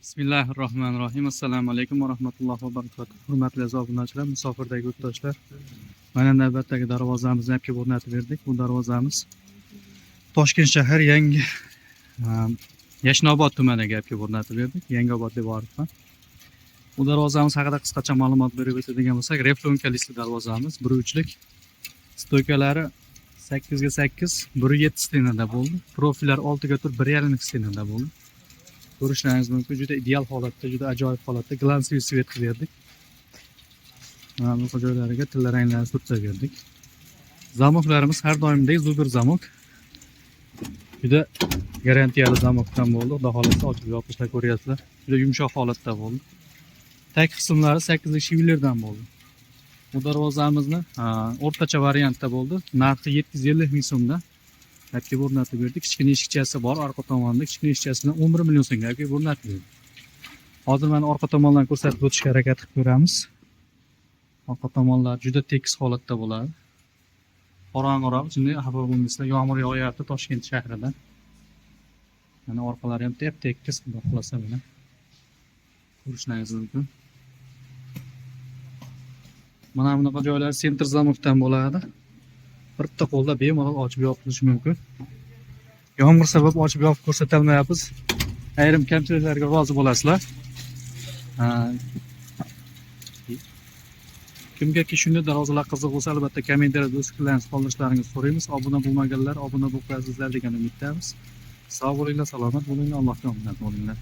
Bismillahirrohmanirrohim. Assalomu alaykum va rahmatullohi va barakatuh. Hurmatli obunachilar, musofirdagi yurtdoshlar. Mana navbatdagi darvozamizni yapga o'rnatib berdik. Bu darvozamiz Toshkent shahar yangi Yashnobod tumaniga yapga o'rnatib berdik. Yangiobod deb o'rnatgan. Bu darvozamiz haqida qisqacha ma'lumot berib o'tadigan bo'lsak, reflonkalikli darvozamiz, buruvchilik. Stoykalari 8 ga 8, 1.7 stenada bo'ldi. Profillar 6 ga 4, 1.5 stenada bo'ldi. Ko'rishlaringiz mumkin, juda ideal holatda, juda ajoyib holatda glansiy svet qilib berdik. Mana bu joylariga tilla ranglarni surtib berdik. Zamoklarimiz har doimdek Zuber zamok. Juda garantiyali zamokdan bo'ldi. Xudo xolasa ochib yopishlar ko'ryapsizlar. Juda yumshoq holatda bo'ldi. Tag qismlari 8 lik shivillerdan bo'ldi. Bu darvozamizni o'rtacha variantda bo'ldi. Narxi 750 ming so'mdan yapga o'rnatib berdik. Kichkina eshikchasi bor, orqa tomonda kichkina eshikchasini 11 million so'mga yapga o'rnatib berdik. Hozir mana orqa tomondan ko'rsatib o'tishga harakat qilib ko'ramiz. Orqa tomonlar juda tekis holatda bo'ladi. Qorong'iroq, shunday havo bo'lmasa, yomg'ir yog'yapti Toshkent shahrida. Mana orqalari ham tekis, xudo xolasa mana. Ko'rishlaringiz mumkin. Mana bunaqa joylar sentr zamokdan bo'ladi. Bitta qo'lda bemalol ochib yopilishi mumkin. Yomg'ir sabab ochib yopib ko'rsatolmayapmiz. Ayrim kamchiliklarga rozi bo'lasizlar. Kimgaki shunday darvozalar qiziq bo'lsa, albatta kommentariyada o'z fikrlaringizni qoldirishlaringizni so'raymiz. Obuna bo'lmaganlar obuna bo'lib qo'yasizlar degan umiddamiz. Sog' bo'linglar, salomat bo'linglar, Allohga omonat bo'linglar.